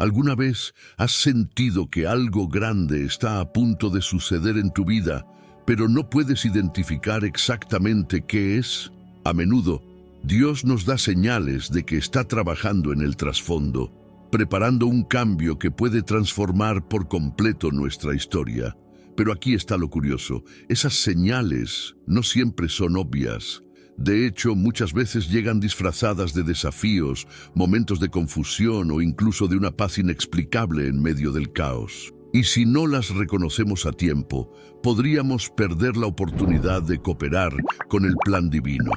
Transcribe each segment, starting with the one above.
¿Alguna vez has sentido que algo grande está a punto de suceder en tu vida, pero no puedes identificar exactamente qué es? A menudo, Dios nos da señales de que está trabajando en el trasfondo, preparando un cambio que puede transformar por completo nuestra historia. Pero aquí está lo curioso: esas señales no siempre son obvias. De hecho, muchas veces llegan disfrazadas de desafíos, momentos de confusión o incluso de una paz inexplicable en medio del caos. Y si no las reconocemos a tiempo, podríamos perder la oportunidad de cooperar con el plan divino.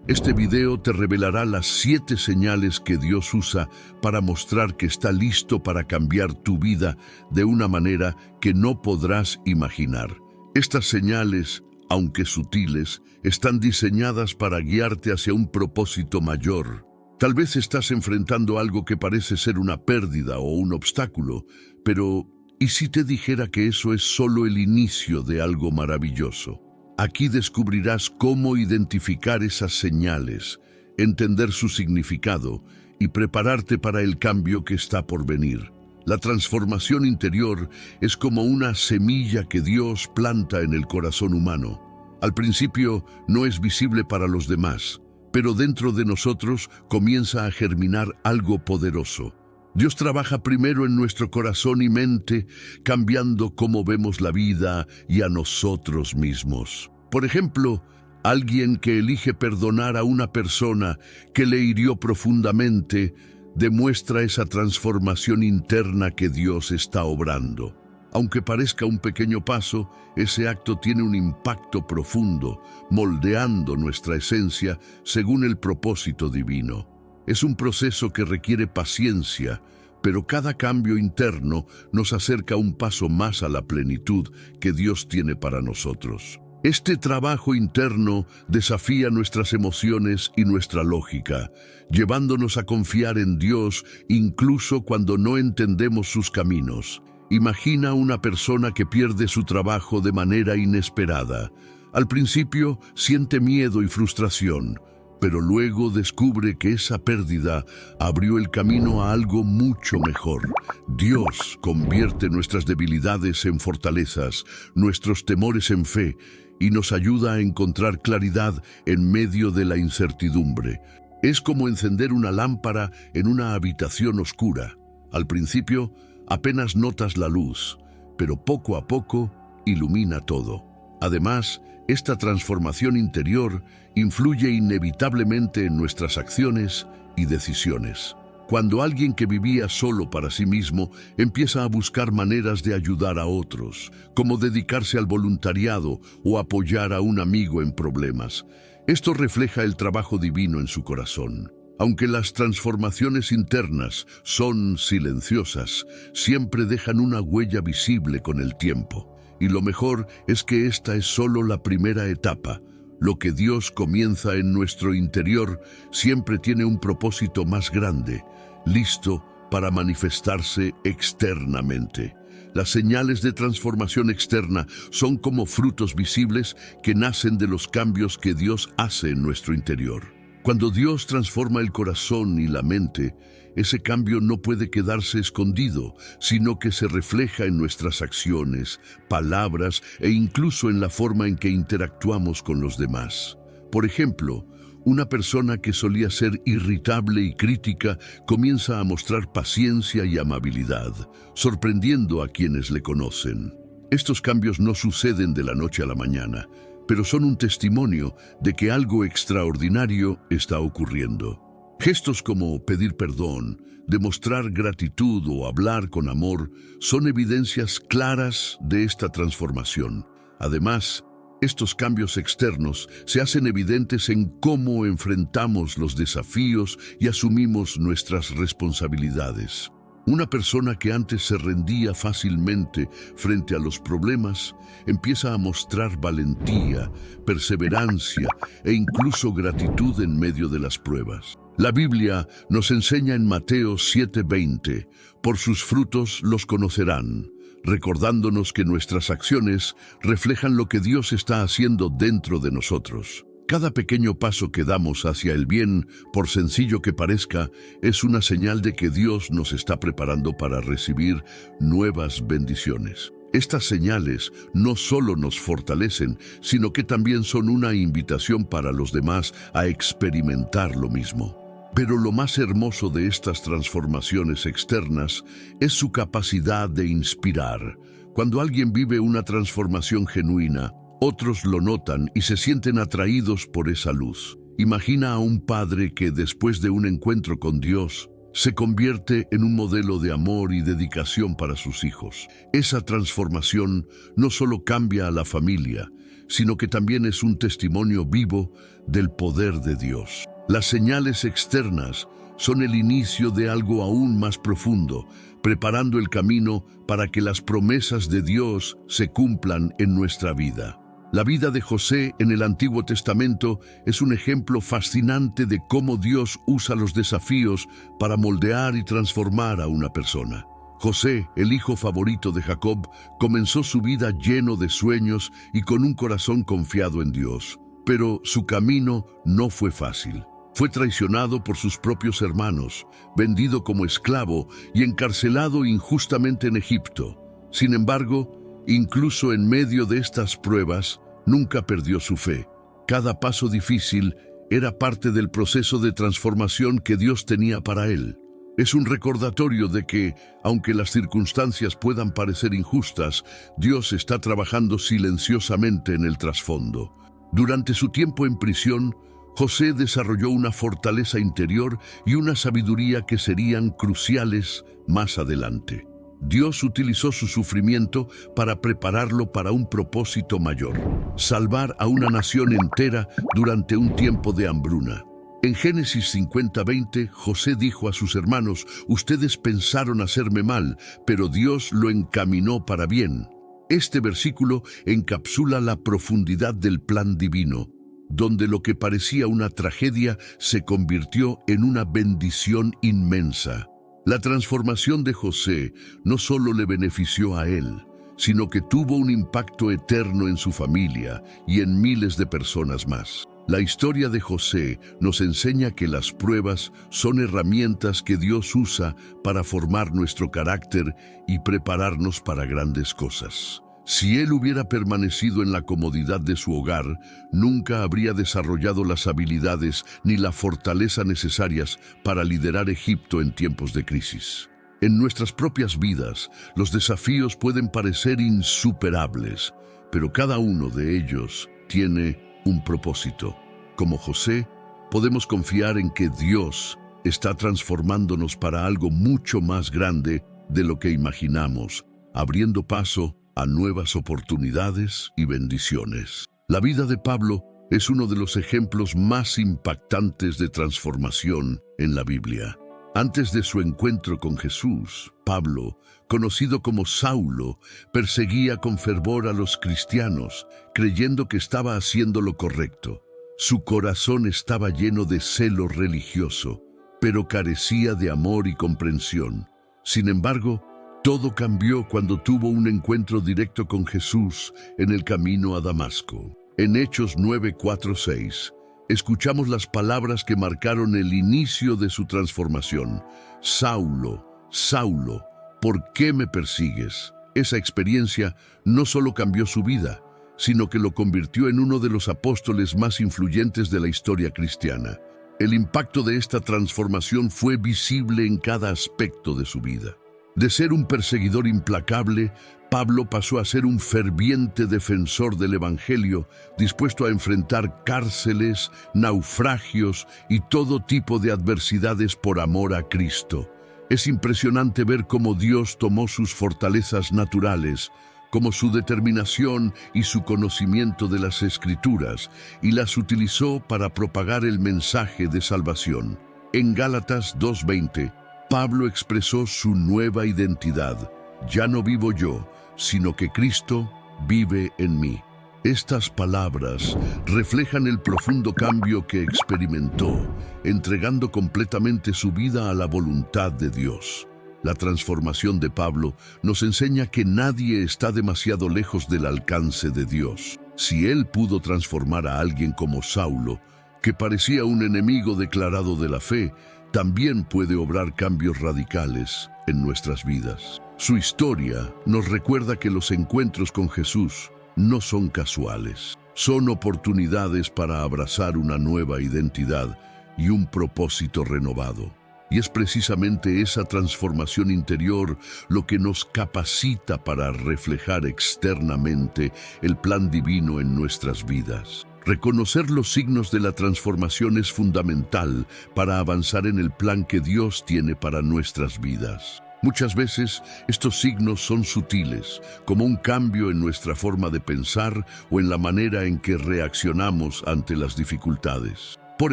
Este video te revelará las 7 señales que Dios usa para mostrar que está listo para cambiar tu vida de una manera que no podrás imaginar. Estas señales, aunque sutiles, están diseñadas para guiarte hacia un propósito mayor. Tal vez estás enfrentando algo que parece ser una pérdida o un obstáculo, pero ¿y si te dijera que eso es solo el inicio de algo maravilloso? Aquí descubrirás cómo identificar esas señales, entender su significado y prepararte para el cambio que está por venir. La transformación interior es como una semilla que Dios planta en el corazón humano. Al principio no es visible para los demás, pero dentro de nosotros comienza a germinar algo poderoso. Dios trabaja primero en nuestro corazón y mente, cambiando cómo vemos la vida y a nosotros mismos. Por ejemplo, alguien que elige perdonar a una persona que le hirió profundamente demuestra esa transformación interna que Dios está obrando. Aunque parezca un pequeño paso, ese acto tiene un impacto profundo, moldeando nuestra esencia según el propósito divino. Es un proceso que requiere paciencia, pero cada cambio interno nos acerca un paso más a la plenitud que Dios tiene para nosotros. Este trabajo interno desafía nuestras emociones y nuestra lógica, llevándonos a confiar en Dios incluso cuando no entendemos sus caminos. Imagina una persona que pierde su trabajo de manera inesperada. Al principio siente miedo y frustración, pero luego descubre que esa pérdida abrió el camino a algo mucho mejor. Dios convierte nuestras debilidades en fortalezas, nuestros temores en fe, y nos ayuda a encontrar claridad en medio de la incertidumbre. Es como encender una lámpara en una habitación oscura. Al principio, apenas notas la luz, pero poco a poco ilumina todo. Además, esta transformación interior influye inevitablemente en nuestras acciones y decisiones. Cuando alguien que vivía solo para sí mismo empieza a buscar maneras de ayudar a otros, como dedicarse al voluntariado o apoyar a un amigo en problemas, esto refleja el trabajo divino en su corazón. Aunque las transformaciones internas son silenciosas, siempre dejan una huella visible con el tiempo. Y lo mejor es que esta es solo la primera etapa. Lo que Dios comienza en nuestro interior siempre tiene un propósito más grande, listo para manifestarse externamente. Las señales de transformación externa son como frutos visibles que nacen de los cambios que Dios hace en nuestro interior. Cuando Dios transforma el corazón y la mente, ese cambio no puede quedarse escondido, sino que se refleja en nuestras acciones, palabras e incluso en la forma en que interactuamos con los demás. Por ejemplo, una persona que solía ser irritable y crítica comienza a mostrar paciencia y amabilidad, sorprendiendo a quienes le conocen. Estos cambios no suceden de la noche a la mañana, pero son un testimonio de que algo extraordinario está ocurriendo. Gestos como pedir perdón, demostrar gratitud o hablar con amor son evidencias claras de esta transformación. Además, estos cambios externos se hacen evidentes en cómo enfrentamos los desafíos y asumimos nuestras responsabilidades. Una persona que antes se rendía fácilmente frente a los problemas empieza a mostrar valentía, perseverancia e incluso gratitud en medio de las pruebas. La Biblia nos enseña en Mateo 7:20, por sus frutos los conocerán, recordándonos que nuestras acciones reflejan lo que Dios está haciendo dentro de nosotros. Cada pequeño paso que damos hacia el bien, por sencillo que parezca, es una señal de que Dios nos está preparando para recibir nuevas bendiciones. Estas señales no solo nos fortalecen, sino que también son una invitación para los demás a experimentar lo mismo. Pero lo más hermoso de estas transformaciones externas es su capacidad de inspirar. Cuando alguien vive una transformación genuina, otros lo notan y se sienten atraídos por esa luz. Imagina a un padre que después de un encuentro con Dios, se convierte en un modelo de amor y dedicación para sus hijos. Esa transformación no solo cambia a la familia, sino que también es un testimonio vivo del poder de Dios. Las señales externas son el inicio de algo aún más profundo, preparando el camino para que las promesas de Dios se cumplan en nuestra vida. La vida de José en el Antiguo Testamento es un ejemplo fascinante de cómo Dios usa los desafíos para moldear y transformar a una persona. José, el hijo favorito de Jacob, comenzó su vida lleno de sueños y con un corazón confiado en Dios. Pero su camino no fue fácil. Fue traicionado por sus propios hermanos, vendido como esclavo y encarcelado injustamente en Egipto. Sin embargo, incluso en medio de estas pruebas, nunca perdió su fe. Cada paso difícil era parte del proceso de transformación que Dios tenía para él. Es un recordatorio de que, aunque las circunstancias puedan parecer injustas, Dios está trabajando silenciosamente en el trasfondo. Durante su tiempo en prisión, José desarrolló una fortaleza interior y una sabiduría que serían cruciales más adelante. Dios utilizó su sufrimiento para prepararlo para un propósito mayor: salvar a una nación entera durante un tiempo de hambruna. En Génesis 50:20, José dijo a sus hermanos: «Ustedes pensaron hacerme mal, pero Dios lo encaminó para bien». Este versículo encapsula la profundidad del plan divino, donde lo que parecía una tragedia se convirtió en una bendición inmensa. La transformación de José no solo le benefició a él, sino que tuvo un impacto eterno en su familia y en miles de personas más. La historia de José nos enseña que las pruebas son herramientas que Dios usa para formar nuestro carácter y prepararnos para grandes cosas. Si él hubiera permanecido en la comodidad de su hogar, nunca habría desarrollado las habilidades ni la fortaleza necesarias para liderar Egipto en tiempos de crisis. En nuestras propias vidas, los desafíos pueden parecer insuperables, pero cada uno de ellos tiene un propósito. Como José, podemos confiar en que Dios está transformándonos para algo mucho más grande de lo que imaginamos, abriendo paso a nuevas oportunidades y bendiciones. La vida de Pablo es uno de los ejemplos más impactantes de transformación en la Biblia. Antes de su encuentro con Jesús, Pablo, conocido como Saulo, perseguía con fervor a los cristianos, creyendo que estaba haciendo lo correcto. Su corazón estaba lleno de celo religioso, pero carecía de amor y comprensión. Sin embargo, todo cambió cuando tuvo un encuentro directo con Jesús en el camino a Damasco. En Hechos 9:4-6, escuchamos las palabras que marcaron el inicio de su transformación. «Saulo, Saulo, ¿por qué me persigues?». Esa experiencia no solo cambió su vida, sino que lo convirtió en uno de los apóstoles más influyentes de la historia cristiana. El impacto de esta transformación fue visible en cada aspecto de su vida. De ser un perseguidor implacable, Pablo pasó a ser un ferviente defensor del Evangelio, dispuesto a enfrentar cárceles, naufragios y todo tipo de adversidades por amor a Cristo. Es impresionante ver cómo Dios tomó sus fortalezas naturales, como su determinación y su conocimiento de las Escrituras, y las utilizó para propagar el mensaje de salvación. En Gálatas 2:20, Pablo expresó su nueva identidad: «Ya no vivo yo, sino que Cristo vive en mí». Estas palabras reflejan el profundo cambio que experimentó, entregando completamente su vida a la voluntad de Dios. La transformación de Pablo nos enseña que nadie está demasiado lejos del alcance de Dios. Si Él pudo transformar a alguien como Saulo, que parecía un enemigo declarado de la fe, también puede obrar cambios radicales en nuestras vidas. Su historia nos recuerda que los encuentros con Jesús no son casuales. Son oportunidades para abrazar una nueva identidad y un propósito renovado. Y es precisamente esa transformación interior lo que nos capacita para reflejar externamente el plan divino en nuestras vidas. Reconocer los signos de la transformación es fundamental para avanzar en el plan que Dios tiene para nuestras vidas. Muchas veces estos signos son sutiles, como un cambio en nuestra forma de pensar o en la manera en que reaccionamos ante las dificultades. Por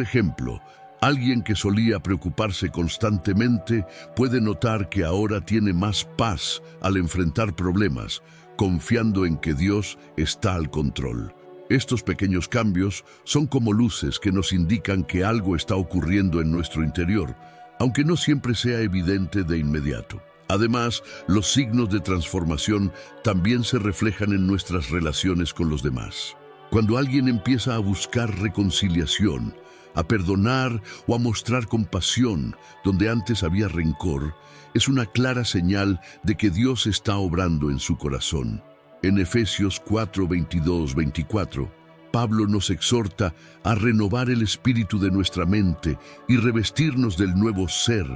ejemplo, alguien que solía preocuparse constantemente puede notar que ahora tiene más paz al enfrentar problemas, confiando en que Dios está al control. Estos pequeños cambios son como luces que nos indican que algo está ocurriendo en nuestro interior, aunque no siempre sea evidente de inmediato. Además, los signos de transformación también se reflejan en nuestras relaciones con los demás. Cuando alguien empieza a buscar reconciliación, a perdonar o a mostrar compasión donde antes había rencor, es una clara señal de que Dios está obrando en su corazón. En Efesios 4:22-24, Pablo nos exhorta a renovar el espíritu de nuestra mente y revestirnos del nuevo ser,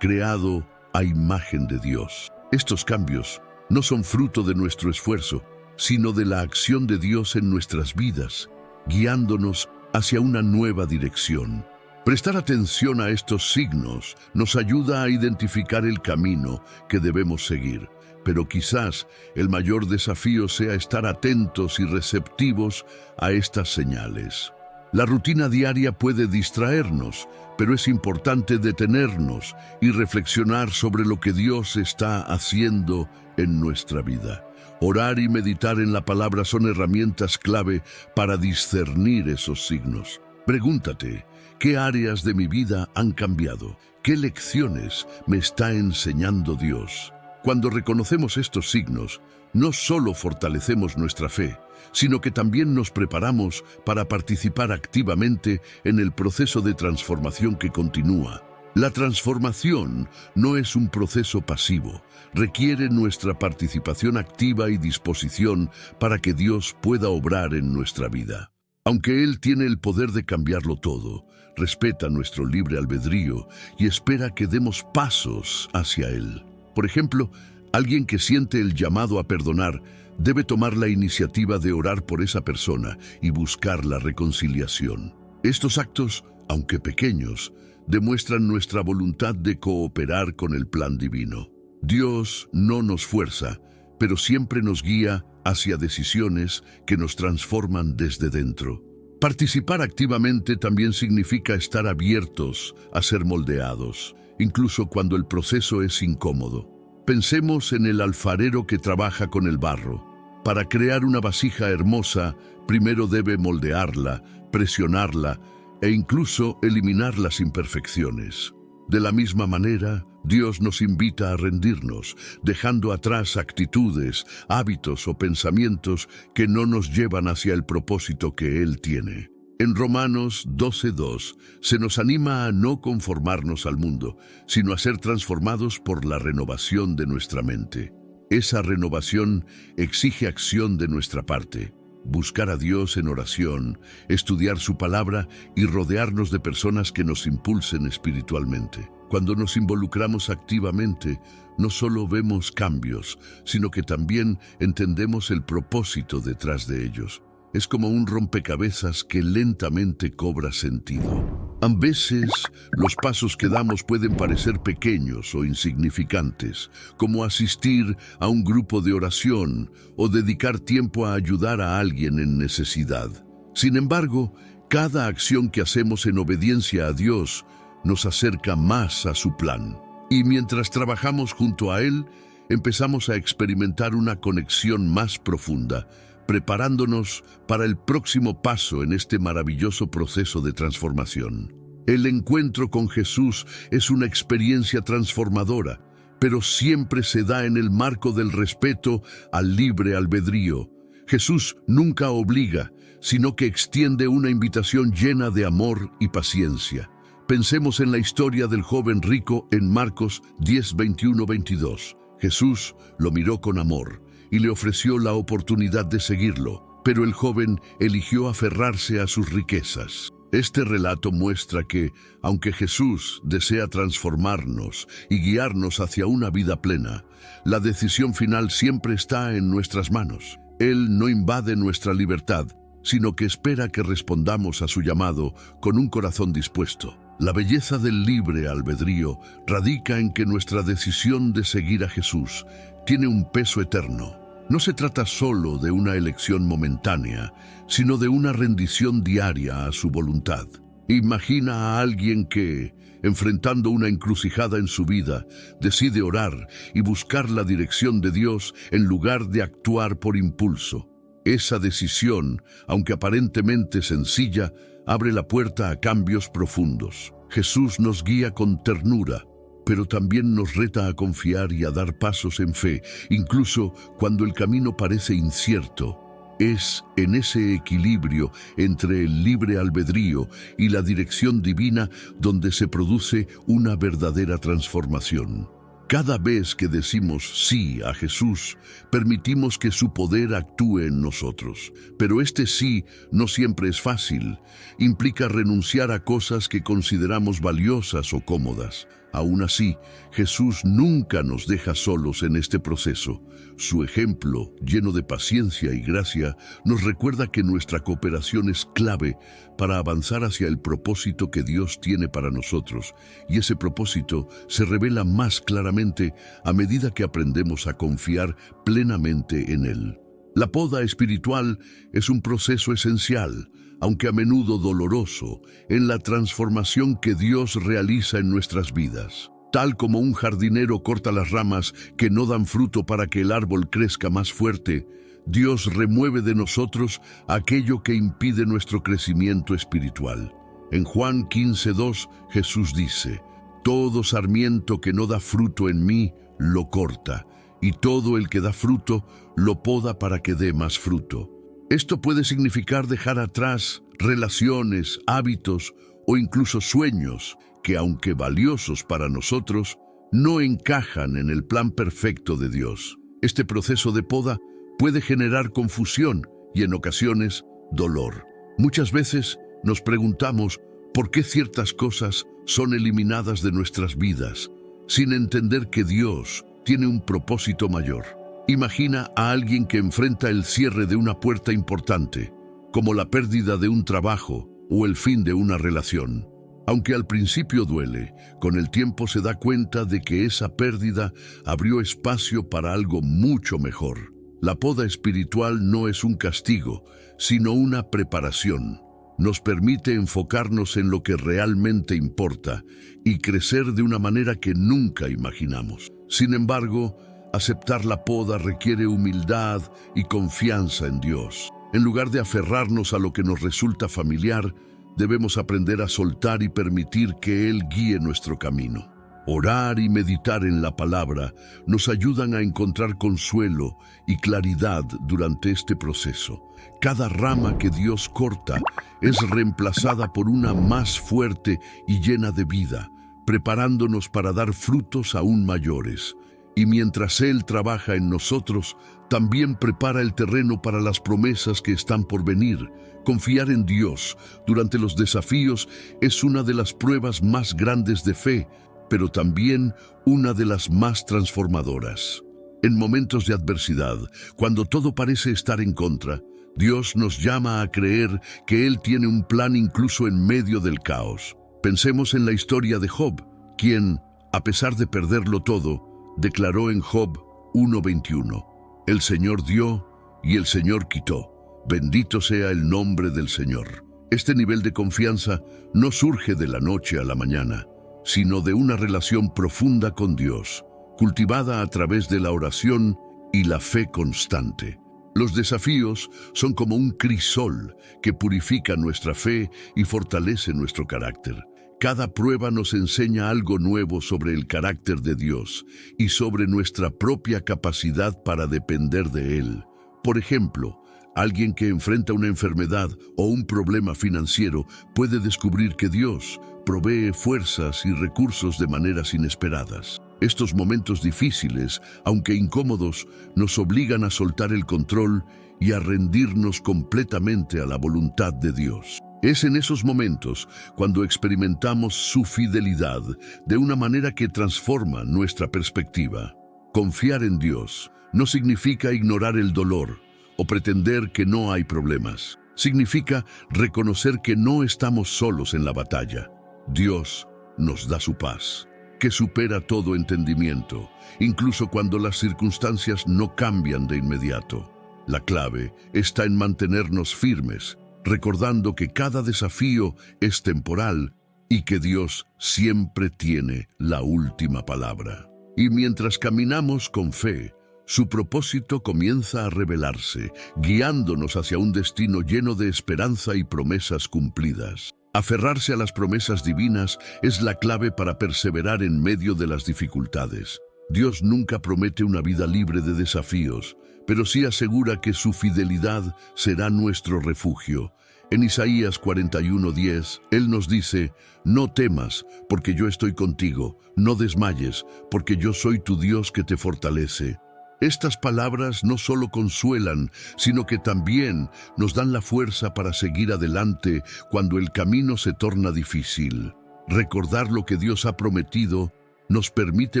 creado a imagen de Dios. Estos cambios no son fruto de nuestro esfuerzo, sino de la acción de Dios en nuestras vidas, guiándonos hacia una nueva dirección. Prestar atención a estos signos nos ayuda a identificar el camino que debemos seguir, pero quizás el mayor desafío sea estar atentos y receptivos a estas señales. La rutina diaria puede distraernos, pero es importante detenernos y reflexionar sobre lo que Dios está haciendo en nuestra vida. Orar y meditar en la palabra son herramientas clave para discernir esos signos. Pregúntate, ¿qué áreas de mi vida han cambiado? ¿Qué lecciones me está enseñando Dios? Cuando reconocemos estos signos, no solo fortalecemos nuestra fe, sino que también nos preparamos para participar activamente en el proceso de transformación que continúa. La transformación no es un proceso pasivo, requiere nuestra participación activa y disposición para que Dios pueda obrar en nuestra vida. Aunque Él tiene el poder de cambiarlo todo, respeta nuestro libre albedrío y espera que demos pasos hacia Él. Por ejemplo, alguien que siente el llamado a perdonar debe tomar la iniciativa de orar por esa persona y buscar la reconciliación. Estos actos, aunque pequeños, demuestran nuestra voluntad de cooperar con el plan divino. Dios no nos fuerza, pero siempre nos guía hacia decisiones que nos transforman desde dentro. Participar activamente también significa estar abiertos a ser moldeados, incluso cuando el proceso es incómodo. Pensemos en el alfarero que trabaja con el barro. Para crear una vasija hermosa, primero debe moldearla, presionarla e incluso eliminar las imperfecciones. De la misma manera, Dios nos invita a rendirnos, dejando atrás actitudes, hábitos o pensamientos que no nos llevan hacia el propósito que Él tiene. En Romanos 12:2 se nos anima a no conformarnos al mundo, sino a ser transformados por la renovación de nuestra mente. Esa renovación exige acción de nuestra parte. Buscar a Dios en oración, estudiar su palabra y rodearnos de personas que nos impulsen espiritualmente. Cuando nos involucramos activamente, no solo vemos cambios, sino que también entendemos el propósito detrás de ellos. Es como un rompecabezas que lentamente cobra sentido. A veces, los pasos que damos pueden parecer pequeños o insignificantes, como asistir a un grupo de oración o dedicar tiempo a ayudar a alguien en necesidad. Sin embargo, cada acción que hacemos en obediencia a Dios nos acerca más a su plan. Y mientras trabajamos junto a Él, empezamos a experimentar una conexión más profunda, preparándonos para el próximo paso en este maravilloso proceso de transformación. El encuentro con Jesús es una experiencia transformadora, pero siempre se da en el marco del respeto al libre albedrío. Jesús nunca obliga, sino que extiende una invitación llena de amor y paciencia. Pensemos en la historia del joven rico en Marcos 10, 21-22. Jesús lo miró con amor y le ofreció la oportunidad de seguirlo, pero el joven eligió aferrarse a sus riquezas. Este relato muestra que, aunque Jesús desea transformarnos y guiarnos hacia una vida plena, la decisión final siempre está en nuestras manos. Él no invade nuestra libertad, sino que espera que respondamos a su llamado con un corazón dispuesto. La belleza del libre albedrío radica en que nuestra decisión de seguir a Jesús tiene un peso eterno. No se trata solo de una elección momentánea, sino de una rendición diaria a su voluntad. Imagina a alguien que, enfrentando una encrucijada en su vida, decide orar y buscar la dirección de Dios en lugar de actuar por impulso. Esa decisión, aunque aparentemente sencilla, abre la puerta a cambios profundos. Jesús nos guía con ternura, pero también nos reta a confiar y a dar pasos en fe, incluso cuando el camino parece incierto. Es en ese equilibrio entre el libre albedrío y la dirección divina donde se produce una verdadera transformación. Cada vez que decimos sí a Jesús, permitimos que su poder actúe en nosotros. Pero este sí no siempre es fácil. Implica renunciar a cosas que consideramos valiosas o cómodas. Aún así, Jesús nunca nos deja solos en este proceso. Su ejemplo, lleno de paciencia y gracia, nos recuerda que nuestra cooperación es clave para avanzar hacia el propósito que Dios tiene para nosotros, y ese propósito se revela más claramente a medida que aprendemos a confiar plenamente en Él. La poda espiritual es un proceso esencial, aunque a menudo doloroso, en la transformación que Dios realiza en nuestras vidas. Tal como un jardinero corta las ramas que no dan fruto para que el árbol crezca más fuerte, Dios remueve de nosotros aquello que impide nuestro crecimiento espiritual. En Juan 15:2, Jesús dice: «Todo sarmiento que no da fruto en mí, lo corta, y todo el que da fruto, lo poda para que dé más fruto». Esto puede significar dejar atrás relaciones, hábitos o incluso sueños que, aunque valiosos para nosotros, no encajan en el plan perfecto de Dios. Este proceso de poda puede generar confusión y, en ocasiones, dolor. Muchas veces nos preguntamos por qué ciertas cosas son eliminadas de nuestras vidas, sin entender que Dios tiene un propósito mayor. Imagina a alguien que enfrenta el cierre de una puerta importante, como la pérdida de un trabajo o el fin de una relación. Aunque al principio duele, con el tiempo se da cuenta de que esa pérdida abrió espacio para algo mucho mejor. La poda espiritual no es un castigo, sino una preparación. Nos permite enfocarnos en lo que realmente importa y crecer de una manera que nunca imaginamos. Sin embargo, aceptar la poda requiere humildad y confianza en Dios. En lugar de aferrarnos a lo que nos resulta familiar, debemos aprender a soltar y permitir que Él guíe nuestro camino. Orar y meditar en la palabra nos ayudan a encontrar consuelo y claridad durante este proceso. Cada rama que Dios corta es reemplazada por una más fuerte y llena de vida, preparándonos para dar frutos aún mayores. Y mientras Él trabaja en nosotros, también prepara el terreno para las promesas que están por venir. Confiar en Dios durante los desafíos es una de las pruebas más grandes de fe, pero también una de las más transformadoras. En momentos de adversidad, cuando todo parece estar en contra, Dios nos llama a creer que Él tiene un plan incluso en medio del caos. Pensemos en la historia de Job, quien, a pesar de perderlo todo, declaró en Job 1:21, «El Señor dio y el Señor quitó. Bendito sea el nombre del Señor». Este nivel de confianza no surge de la noche a la mañana, sino de una relación profunda con Dios, cultivada a través de la oración y la fe constante. Los desafíos son como un crisol que purifica nuestra fe y fortalece nuestro carácter. Cada prueba nos enseña algo nuevo sobre el carácter de Dios y sobre nuestra propia capacidad para depender de Él. Por ejemplo, Alguien que enfrenta una enfermedad o un problema financiero puede descubrir que Dios provee fuerzas y recursos de maneras inesperadas. Estos momentos difíciles, aunque incómodos, nos obligan a soltar el control y a rendirnos completamente a la voluntad de Dios. Es en esos momentos cuando experimentamos su fidelidad de una manera que transforma nuestra perspectiva. Confiar en Dios no significa ignorar el dolor o pretender que no hay problemas. Significa reconocer que no estamos solos en la batalla. Dios nos da su paz, que supera todo entendimiento, incluso cuando las circunstancias no cambian de inmediato. La clave está en mantenernos firmes, recordando que cada desafío es temporal y que Dios siempre tiene la última palabra. Y mientras caminamos con fe, su propósito comienza a revelarse, guiándonos hacia un destino lleno de esperanza y promesas cumplidas. Aferrarse a las promesas divinas es la clave para perseverar en medio de las dificultades. Dios nunca promete una vida libre de desafíos, pero sí asegura que su fidelidad será nuestro refugio. En Isaías 41:10, Él nos dice: «No temas, porque yo estoy contigo, no desmayes, porque yo soy tu Dios que te fortalece». Estas palabras no solo consuelan, sino que también nos dan la fuerza para seguir adelante cuando el camino se torna difícil. Recordar lo que Dios ha prometido nos permite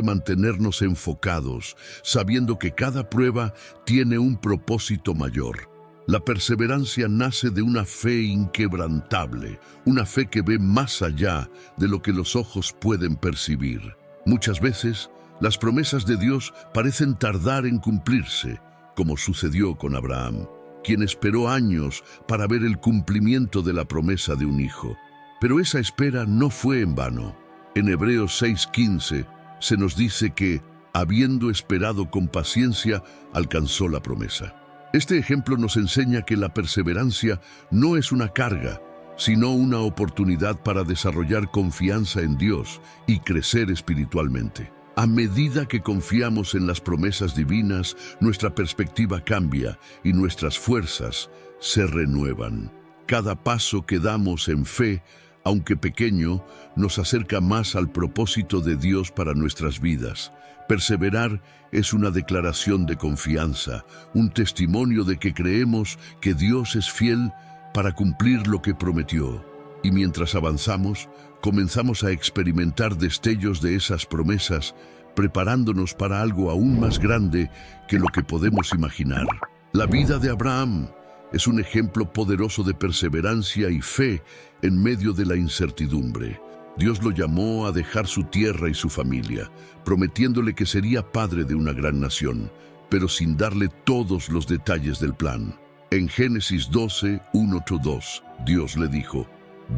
mantenernos enfocados, sabiendo que cada prueba tiene un propósito mayor. La perseverancia nace de una fe inquebrantable, una fe que ve más allá de lo que los ojos pueden percibir. Muchas veces, las promesas de Dios parecen tardar en cumplirse, como sucedió con Abraham, quien esperó años para ver el cumplimiento de la promesa de un hijo. Pero esa espera no fue en vano. En Hebreos 6:15 se nos dice que, habiendo esperado con paciencia, alcanzó la promesa. Este ejemplo nos enseña que la perseverancia no es una carga, sino una oportunidad para desarrollar confianza en Dios y crecer espiritualmente. A medida que confiamos en las promesas divinas, nuestra perspectiva cambia y nuestras fuerzas se renuevan. Cada paso que damos en fe, aunque pequeño, nos acerca más al propósito de Dios para nuestras vidas. Perseverar es una declaración de confianza, un testimonio de que creemos que Dios es fiel para cumplir lo que prometió. Y mientras avanzamos, comenzamos a experimentar destellos de esas promesas, preparándonos para algo aún más grande que lo que podemos imaginar. La vida de Abraham es un ejemplo poderoso de perseverancia y fe en medio de la incertidumbre. Dios lo llamó a dejar su tierra y su familia, prometiéndole que sería padre de una gran nación, pero sin darle todos los detalles del plan. En Génesis 12:1-2, Dios le dijo: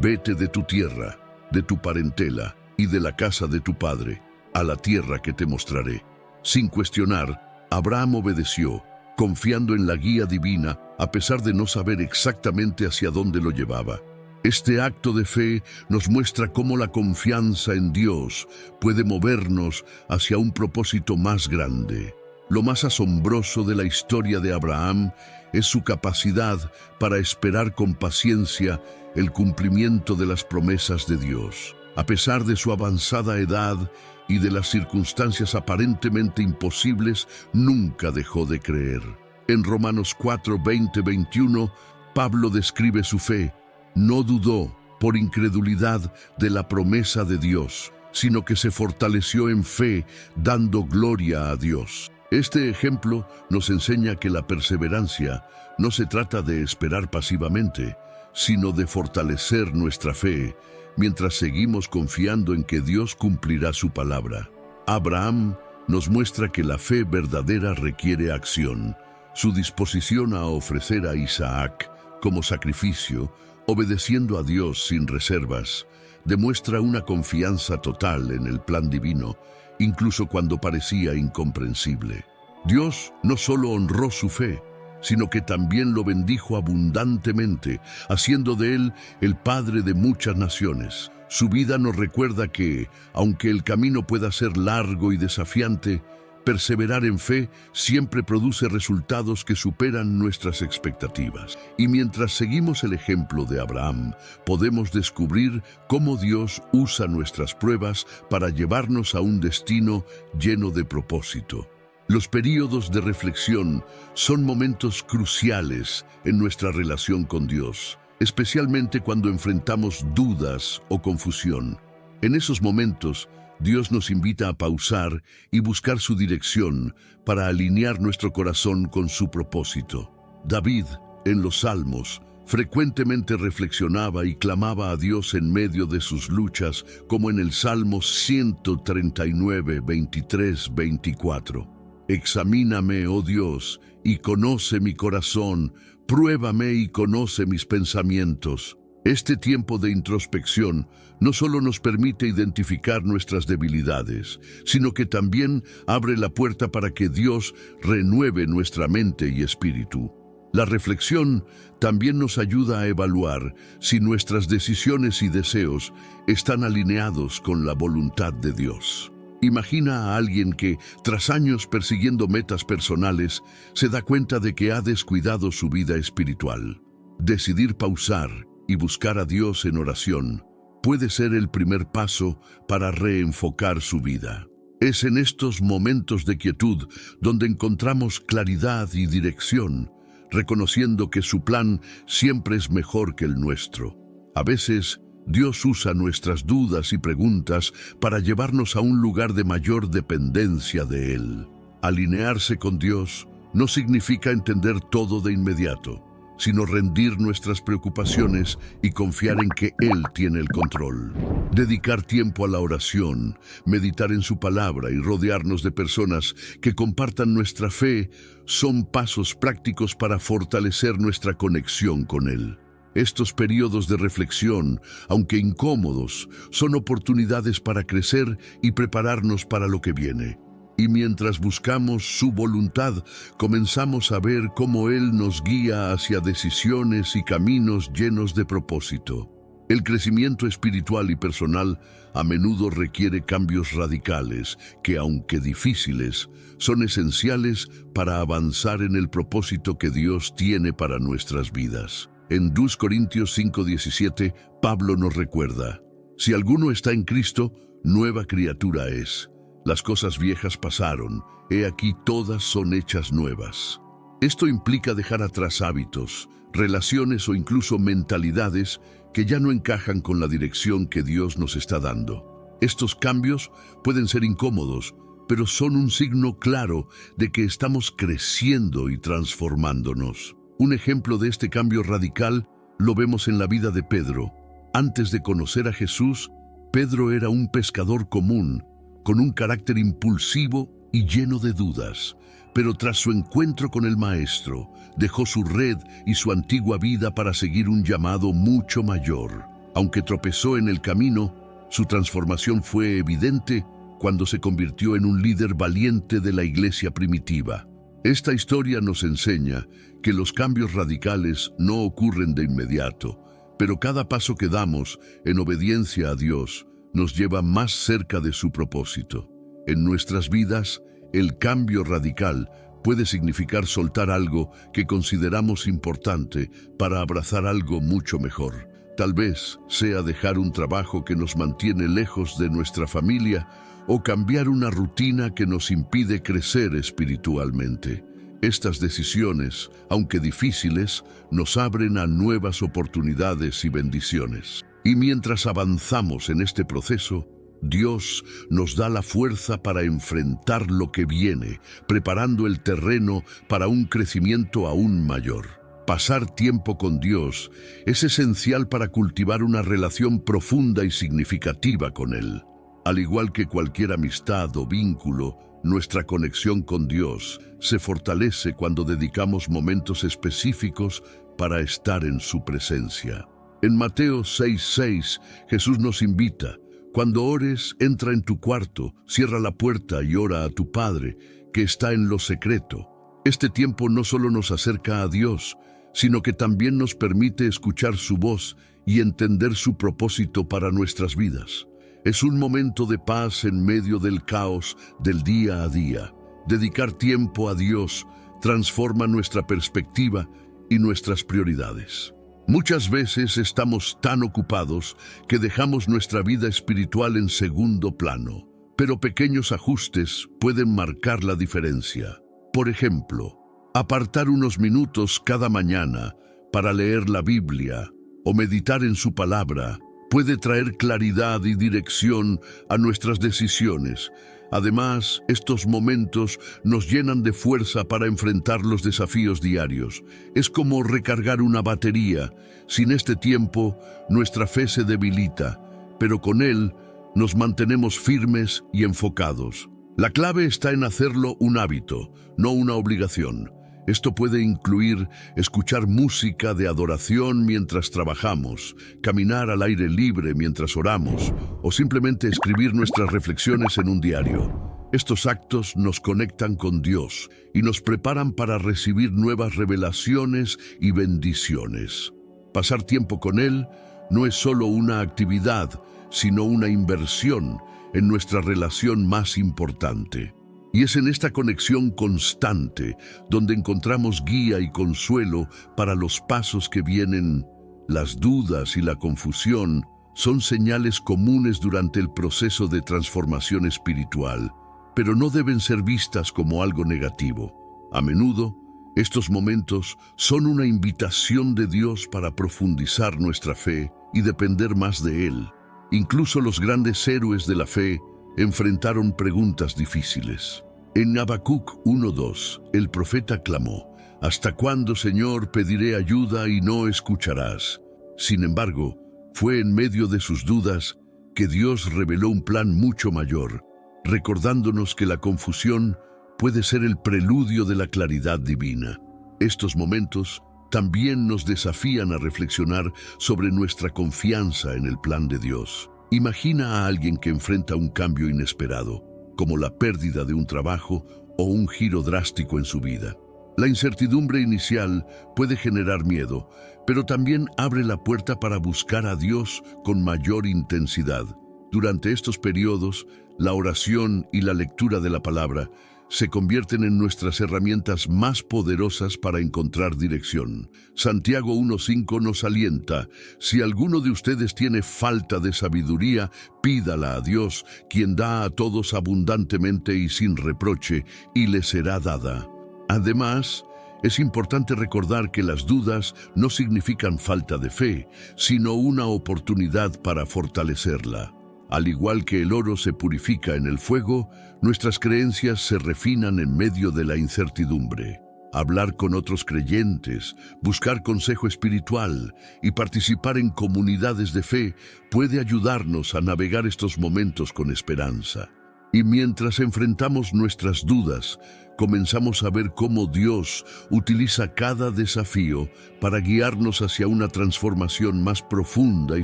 «Vete de tu tierra, de tu parentela y de la casa de tu padre, a la tierra que te mostraré». Sin cuestionar, Abraham obedeció, confiando en la guía divina a pesar de no saber exactamente hacia dónde lo llevaba. Este acto de fe nos muestra cómo la confianza en Dios puede movernos hacia un propósito más grande. Lo más asombroso de la historia de Abraham es su capacidad para esperar con paciencia el cumplimiento de las promesas de Dios. A pesar de su avanzada edad y de las circunstancias aparentemente imposibles, nunca dejó de creer. En Romanos 4:20-21, Pablo describe su fe. No dudó por incredulidad de la promesa de Dios, sino que se fortaleció en fe, dando gloria a Dios. Este ejemplo nos enseña que la perseverancia no se trata de esperar pasivamente, sino de fortalecer nuestra fe mientras seguimos confiando en que Dios cumplirá su palabra. Abraham nos muestra que la fe verdadera requiere acción. Su disposición a ofrecer a Isaac como sacrificio, obedeciendo a Dios sin reservas, demuestra una confianza total en el plan divino, incluso cuando parecía incomprensible. Dios no solo honró su fe, sino que también lo bendijo abundantemente, haciendo de él el padre de muchas naciones. Su vida nos recuerda que, aunque el camino pueda ser largo y desafiante, Perseverar en fe siempre produce resultados que superan nuestras expectativas. Y mientras seguimos el ejemplo de Abraham, podemos descubrir cómo Dios usa nuestras pruebas para llevarnos a un destino lleno de propósito. Los períodos de reflexión son momentos cruciales en nuestra relación con Dios, especialmente cuando enfrentamos dudas o confusión. En esos momentos, Dios nos invita a pausar y buscar su dirección para alinear nuestro corazón con su propósito. David, en los Salmos, frecuentemente reflexionaba y clamaba a Dios en medio de sus luchas, como en el Salmo 139, 23, 24. Examíname, oh Dios, y conoce mi corazón, pruébame y conoce mis pensamientos. Este tiempo de introspección no solo nos permite identificar nuestras debilidades, sino que también abre la puerta para que Dios renueve nuestra mente y espíritu. La reflexión también nos ayuda a evaluar si nuestras decisiones y deseos están alineados con la voluntad de Dios. Imagina a alguien que, tras años persiguiendo metas personales, se da cuenta de que ha descuidado su vida espiritual. Decidir pausar y buscar a Dios en oración puede ser el primer paso para reenfocar su vida. Es en estos momentos de quietud donde encontramos claridad y dirección, reconociendo que su plan siempre es mejor que el nuestro. A veces, Dios usa nuestras dudas y preguntas para llevarnos a un lugar de mayor dependencia de Él. Alinearse con Dios no significa entender todo de inmediato, sino rendir nuestras preocupaciones y confiar en que Él tiene el control. Dedicar tiempo a la oración, meditar en su palabra y rodearnos de personas que compartan nuestra fe son pasos prácticos para fortalecer nuestra conexión con Él. Estos periodos de reflexión, aunque incómodos, son oportunidades para crecer y prepararnos para lo que viene. Y mientras buscamos su voluntad, comenzamos a ver cómo Él nos guía hacia decisiones y caminos llenos de propósito. El crecimiento espiritual y personal a menudo requiere cambios radicales que, aunque difíciles, son esenciales para avanzar en el propósito que Dios tiene para nuestras vidas. En 2 Corintios 5:17, Pablo nos recuerda: si alguno está en Cristo, nueva criatura es. Las cosas viejas pasaron, he aquí todas son hechas nuevas. Esto implica dejar atrás hábitos, relaciones o incluso mentalidades que ya no encajan con la dirección que Dios nos está dando. Estos cambios pueden ser incómodos, pero son un signo claro de que estamos creciendo y transformándonos. Un ejemplo de este cambio radical lo vemos en la vida de Pedro. Antes de conocer a Jesús, Pedro era un pescador común, con un carácter impulsivo y lleno de dudas. Pero tras su encuentro con el Maestro, dejó su red y su antigua vida para seguir un llamado mucho mayor. Aunque tropezó en el camino, su transformación fue evidente cuando se convirtió en un líder valiente de la iglesia primitiva. Esta historia nos enseña que los cambios radicales no ocurren de inmediato, pero cada paso que damos en obediencia a Dios nos lleva más cerca de su propósito. En nuestras vidas, el cambio radical puede significar soltar algo que consideramos importante para abrazar algo mucho mejor. Tal vez sea dejar un trabajo que nos mantiene lejos de nuestra familia o cambiar una rutina que nos impide crecer espiritualmente. Estas decisiones, aunque difíciles, nos abren a nuevas oportunidades y bendiciones. Y mientras avanzamos en este proceso, Dios nos da la fuerza para enfrentar lo que viene, preparando el terreno para un crecimiento aún mayor. Pasar tiempo con Dios es esencial para cultivar una relación profunda y significativa con Él. Al igual que cualquier amistad o vínculo, nuestra conexión con Dios se fortalece cuando dedicamos momentos específicos para estar en su presencia. En Mateo 6:6, Jesús nos invita: cuando ores, entra en tu cuarto, cierra la puerta y ora a tu Padre, que está en lo secreto. Este tiempo no solo nos acerca a Dios, sino que también nos permite escuchar su voz y entender su propósito para nuestras vidas. Es un momento de paz en medio del caos del día a día, dedicar tiempo a Dios transforma nuestra perspectiva y nuestras prioridades. Muchas veces estamos tan ocupados que dejamos nuestra vida espiritual en segundo plano, pero pequeños ajustes pueden marcar la diferencia. Por ejemplo, apartar unos minutos cada mañana para leer la Biblia o meditar en su palabra puede traer claridad y dirección a nuestras decisiones. Además, estos momentos nos llenan de fuerza para enfrentar los desafíos diarios. Es como recargar una batería. Sin este tiempo, nuestra fe se debilita, pero con él nos mantenemos firmes y enfocados. La clave está en hacerlo un hábito, no una obligación. Esto puede incluir escuchar música de adoración mientras trabajamos, caminar al aire libre mientras oramos, o simplemente escribir nuestras reflexiones en un diario. Estos actos nos conectan con Dios y nos preparan para recibir nuevas revelaciones y bendiciones. Pasar tiempo con Él no es solo una actividad, sino una inversión en nuestra relación más importante. Y es en esta conexión constante donde encontramos guía y consuelo para los pasos que vienen. Las dudas y la confusión son señales comunes durante el proceso de transformación espiritual, pero no deben ser vistas como algo negativo. A menudo, estos momentos son una invitación de Dios para profundizar nuestra fe y depender más de Él. Incluso los grandes héroes de la fe enfrentaron preguntas difíciles. En Habacuc 1:2, el profeta clamó: «¿Hasta cuándo, Señor, pediré ayuda y no escucharás?». Sin embargo, fue en medio de sus dudas que Dios reveló un plan mucho mayor, recordándonos que la confusión puede ser el preludio de la claridad divina. Estos momentos también nos desafían a reflexionar sobre nuestra confianza en el plan de Dios. Imagina a alguien que enfrenta un cambio inesperado, como la pérdida de un trabajo o un giro drástico en su vida. La incertidumbre inicial puede generar miedo, pero también abre la puerta para buscar a Dios con mayor intensidad. Durante estos periodos, la oración y la lectura de la palabra se convierten en nuestras herramientas más poderosas para encontrar dirección. Santiago 1:5 nos alienta: «Si alguno de ustedes tiene falta de sabiduría, pídala a Dios, quien da a todos abundantemente y sin reproche, y le será dada». Además, es importante recordar que las dudas no significan falta de fe, sino una oportunidad para fortalecerla. Al igual que el oro se purifica en el fuego, nuestras creencias se refinan en medio de la incertidumbre. Hablar con otros creyentes, buscar consejo espiritual y participar en comunidades de fe puede ayudarnos a navegar estos momentos con esperanza. Y mientras enfrentamos nuestras dudas, comenzamos a ver cómo Dios utiliza cada desafío para guiarnos hacia una transformación más profunda y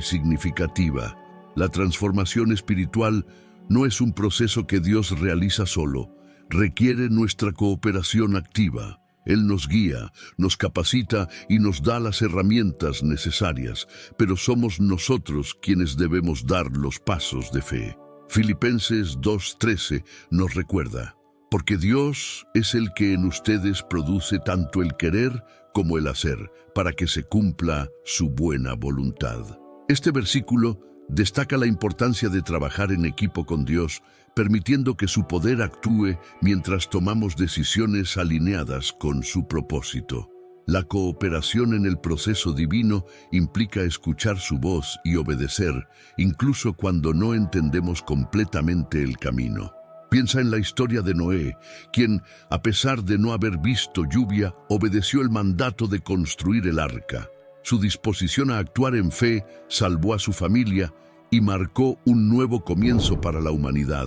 significativa. La transformación espiritual no es un proceso que Dios realiza solo, requiere nuestra cooperación activa. Él nos guía, nos capacita y nos da las herramientas necesarias, pero somos nosotros quienes debemos dar los pasos de fe. Filipenses 2:13 nos recuerda: «Porque Dios es el que en ustedes produce tanto el querer como el hacer, para que se cumpla su buena voluntad». Este versículo destaca la importancia de trabajar en equipo con Dios, permitiendo que su poder actúe mientras tomamos decisiones alineadas con su propósito. La cooperación en el proceso divino implica escuchar su voz y obedecer, incluso cuando no entendemos completamente el camino. Piensa en la historia de Noé, quien, a pesar de no haber visto lluvia, obedeció el mandato de construir el arca. Su disposición a actuar en fe salvó a su familia y marcó un nuevo comienzo para la humanidad.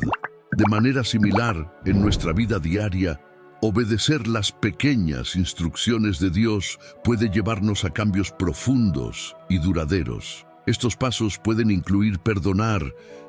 De manera similar, en nuestra vida diaria, obedecer las pequeñas instrucciones de Dios puede llevarnos a cambios profundos y duraderos. Estos pasos pueden incluir perdonar,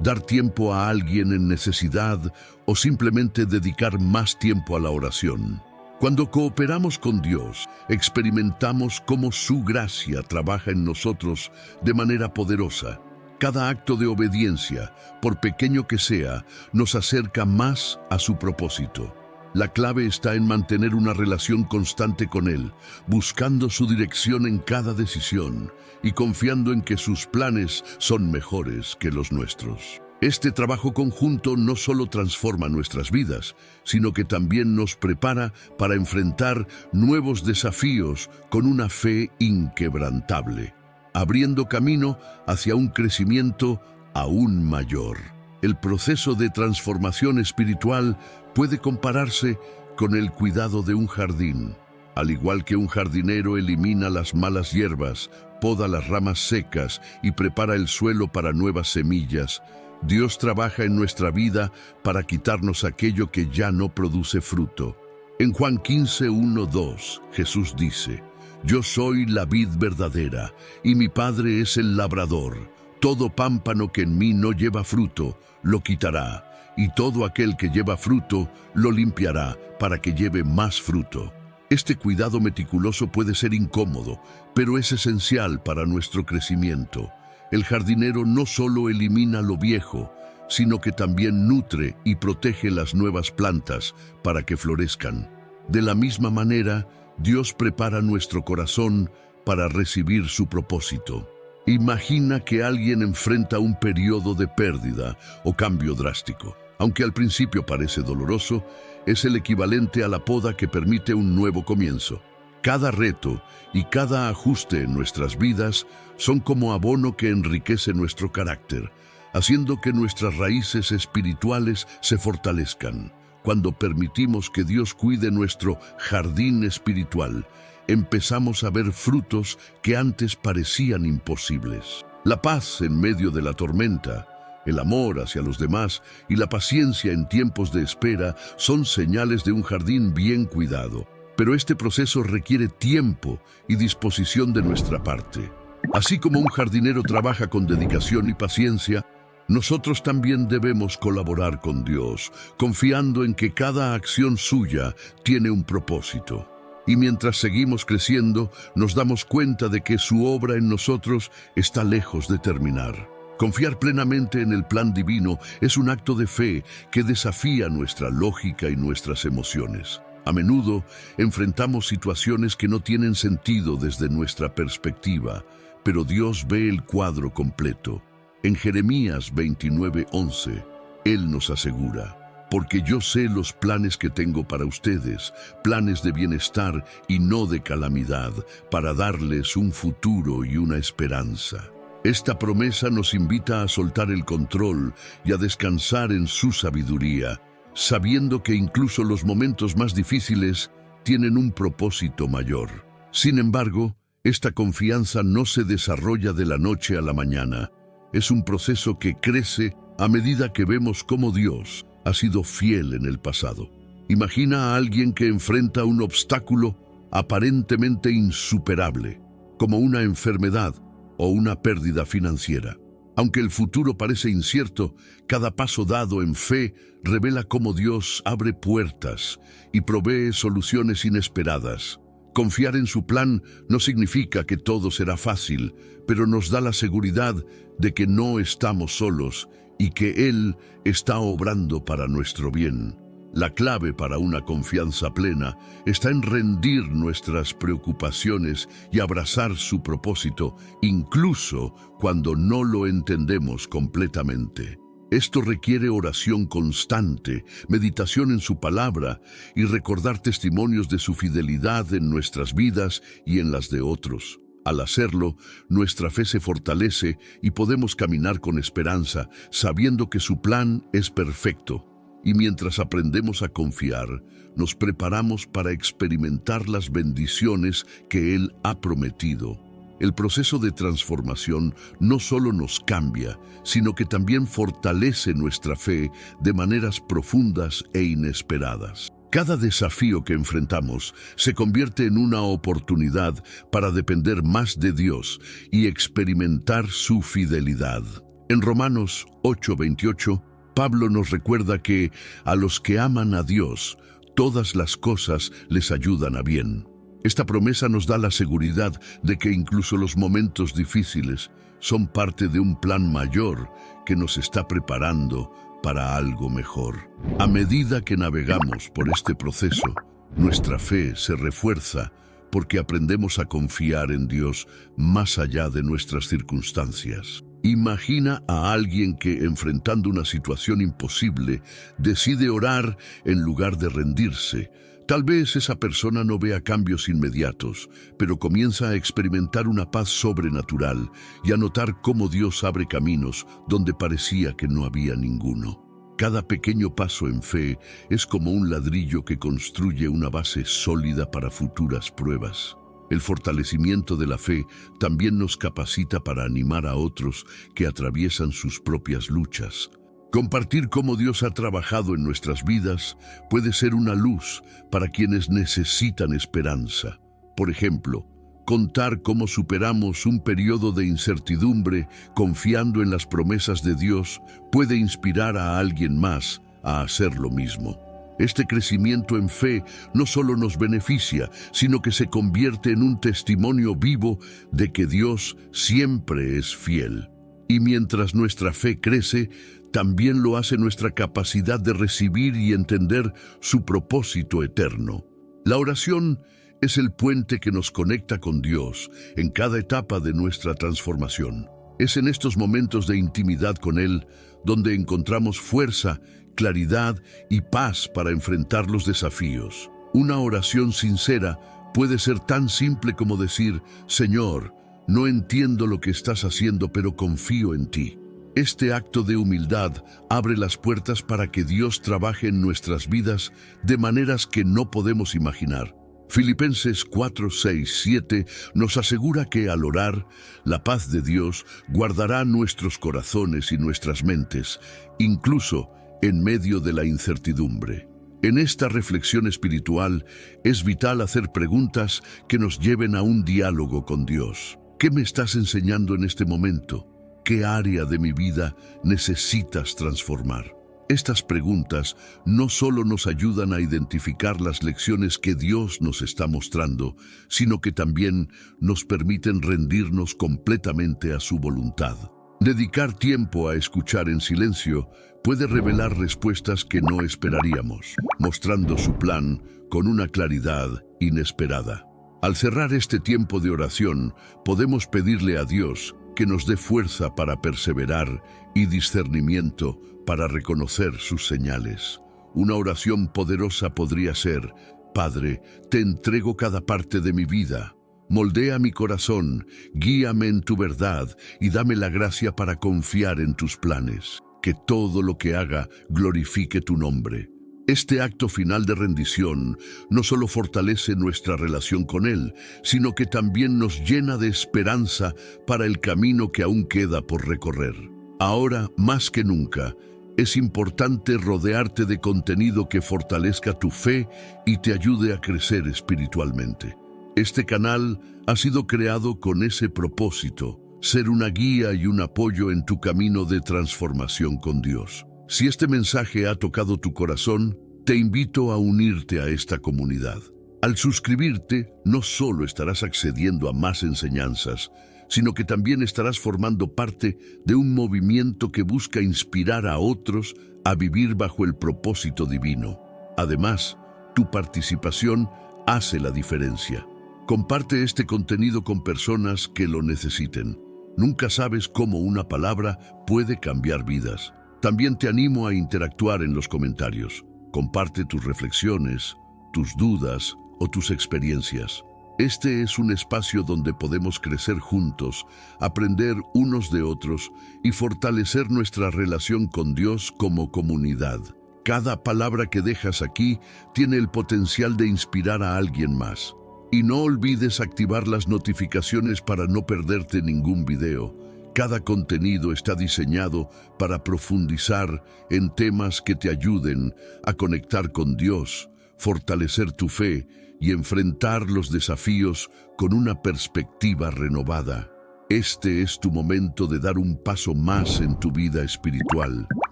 dar tiempo a alguien en necesidad o simplemente dedicar más tiempo a la oración. Cuando cooperamos con Dios, experimentamos cómo su gracia trabaja en nosotros de manera poderosa. Cada acto de obediencia, por pequeño que sea, nos acerca más a su propósito. La clave está en mantener una relación constante con Él, buscando su dirección en cada decisión y confiando en que sus planes son mejores que los nuestros. Este trabajo conjunto no solo transforma nuestras vidas, sino que también nos prepara para enfrentar nuevos desafíos con una fe inquebrantable, abriendo camino hacia un crecimiento aún mayor. El proceso de transformación espiritual puede compararse con el cuidado de un jardín. Al igual que un jardinero elimina las malas hierbas, poda las ramas secas y prepara el suelo para nuevas semillas, Dios trabaja en nuestra vida para quitarnos aquello que ya no produce fruto. En Juan 15:1-2, Jesús dice: Yo soy la vid verdadera, y mi Padre es el labrador. Todo pámpano que en mí no lleva fruto, lo quitará, y todo aquel que lleva fruto, lo limpiará, para que lleve más fruto. Este cuidado meticuloso puede ser incómodo, pero es esencial para nuestro crecimiento. El jardinero no solo elimina lo viejo, sino que también nutre y protege las nuevas plantas para que florezcan. De la misma manera, Dios prepara nuestro corazón para recibir su propósito. Imagina que alguien enfrenta un periodo de pérdida o cambio drástico. Aunque al principio parece doloroso, es el equivalente a la poda que permite un nuevo comienzo. Cada reto y cada ajuste en nuestras vidas son como abono que enriquece nuestro carácter, haciendo que nuestras raíces espirituales se fortalezcan. Cuando permitimos que Dios cuide nuestro jardín espiritual, empezamos a ver frutos que antes parecían imposibles. La paz en medio de la tormenta, el amor hacia los demás y la paciencia en tiempos de espera son señales de un jardín bien cuidado. Pero este proceso requiere tiempo y disposición de nuestra parte. Así como un jardinero trabaja con dedicación y paciencia, nosotros también debemos colaborar con Dios, confiando en que cada acción suya tiene un propósito. Y mientras seguimos creciendo, nos damos cuenta de que su obra en nosotros está lejos de terminar. Confiar plenamente en el plan divino es un acto de fe que desafía nuestra lógica y nuestras emociones. A menudo enfrentamos situaciones que no tienen sentido desde nuestra perspectiva, pero Dios ve el cuadro completo. En Jeremías 29:11, Él nos asegura: porque yo sé los planes que tengo para ustedes, planes de bienestar y no de calamidad, para darles un futuro y una esperanza. Esta promesa nos invita a soltar el control y a descansar en su sabiduría, sabiendo que incluso los momentos más difíciles tienen un propósito mayor. Sin embargo, esta confianza no se desarrolla de la noche a la mañana. Es un proceso que crece a medida que vemos cómo Dios ha sido fiel en el pasado. Imagina a alguien que enfrenta un obstáculo aparentemente insuperable, como una enfermedad o una pérdida financiera. Aunque el futuro parece incierto, cada paso dado en fe revela cómo Dios abre puertas y provee soluciones inesperadas. Confiar en su plan no significa que todo será fácil, pero nos da la seguridad de que no estamos solos y que Él está obrando para nuestro bien. La clave para una confianza plena está en rendir nuestras preocupaciones y abrazar su propósito, incluso cuando no lo entendemos completamente. Esto requiere oración constante, meditación en su palabra y recordar testimonios de su fidelidad en nuestras vidas y en las de otros. Al hacerlo, nuestra fe se fortalece y podemos caminar con esperanza, sabiendo que su plan es perfecto. Y mientras aprendemos a confiar, nos preparamos para experimentar las bendiciones que Él ha prometido. El proceso de transformación no solo nos cambia, sino que también fortalece nuestra fe de maneras profundas e inesperadas. Cada desafío que enfrentamos se convierte en una oportunidad para depender más de Dios y experimentar su fidelidad. En Romanos 8:28, Pablo nos recuerda que a los que aman a Dios, todas las cosas les ayudan a bien. Esta promesa nos da la seguridad de que incluso los momentos difíciles son parte de un plan mayor que nos está preparando para algo mejor. A medida que navegamos por este proceso, nuestra fe se refuerza porque aprendemos a confiar en Dios más allá de nuestras circunstancias. Imagina a alguien que, enfrentando una situación imposible, decide orar en lugar de rendirse. Tal vez esa persona no vea cambios inmediatos, pero comienza a experimentar una paz sobrenatural y a notar cómo Dios abre caminos donde parecía que no había ninguno. Cada pequeño paso en fe es como un ladrillo que construye una base sólida para futuras pruebas. El fortalecimiento de la fe también nos capacita para animar a otros que atraviesan sus propias luchas. Compartir cómo Dios ha trabajado en nuestras vidas puede ser una luz para quienes necesitan esperanza. Por ejemplo, contar cómo superamos un periodo de incertidumbre confiando en las promesas de Dios puede inspirar a alguien más a hacer lo mismo. Este crecimiento en fe no solo nos beneficia, sino que se convierte en un testimonio vivo de que Dios siempre es fiel. Y mientras nuestra fe crece, también lo hace nuestra capacidad de recibir y entender su propósito eterno. La oración es el puente que nos conecta con Dios en cada etapa de nuestra transformación. Es en estos momentos de intimidad con Él donde encontramos fuerza, claridad y paz para enfrentar los desafíos. Una oración sincera puede ser tan simple como decir: Señor, no entiendo lo que estás haciendo, pero confío en ti. Este acto de humildad abre las puertas para que Dios trabaje en nuestras vidas de maneras que no podemos imaginar. Filipenses 4, 6, 7 nos asegura que al orar, la paz de Dios guardará nuestros corazones y nuestras mentes, incluso en medio de la incertidumbre. En esta reflexión espiritual es vital hacer preguntas que nos lleven a un diálogo con Dios. ¿Qué me estás enseñando en este momento? ¿Qué área de mi vida necesitas transformar? Estas preguntas no solo nos ayudan a identificar las lecciones que Dios nos está mostrando, sino que también nos permiten rendirnos completamente a su voluntad. Dedicar tiempo a escuchar en silencio puede revelar respuestas que no esperaríamos, mostrando su plan con una claridad inesperada. Al cerrar este tiempo de oración, podemos pedirle a Dios que nos dé fuerza para perseverar y discernimiento para reconocer sus señales. Una oración poderosa podría ser: Padre, te entrego cada parte de mi vida. Moldea mi corazón, guíame en tu verdad y dame la gracia para confiar en tus planes. Que todo lo que haga glorifique tu nombre. Este acto final de rendición no solo fortalece nuestra relación con Él, sino que también nos llena de esperanza para el camino que aún queda por recorrer. Ahora, más que nunca, es importante rodearte de contenido que fortalezca tu fe y te ayude a crecer espiritualmente. Este canal ha sido creado con ese propósito: ser una guía y un apoyo en tu camino de transformación con Dios. Si este mensaje ha tocado tu corazón, te invito a unirte a esta comunidad. Al suscribirte, no solo estarás accediendo a más enseñanzas, sino que también estarás formando parte de un movimiento que busca inspirar a otros a vivir bajo el propósito divino. Además, tu participación hace la diferencia. Comparte este contenido con personas que lo necesiten. Nunca sabes cómo una palabra puede cambiar vidas. También te animo a interactuar en los comentarios. Comparte tus reflexiones, tus dudas o tus experiencias. Este es un espacio donde podemos crecer juntos, aprender unos de otros y fortalecer nuestra relación con Dios como comunidad. Cada palabra que dejas aquí tiene el potencial de inspirar a alguien más. Y no olvides activar las notificaciones para no perderte ningún video. Cada contenido está diseñado para profundizar en temas que te ayuden a conectar con Dios, fortalecer tu fe y enfrentar los desafíos con una perspectiva renovada. Este es tu momento de dar un paso más en tu vida espiritual.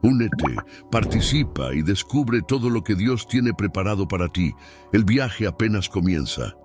Únete, participa y descubre todo lo que Dios tiene preparado para ti. El viaje apenas comienza.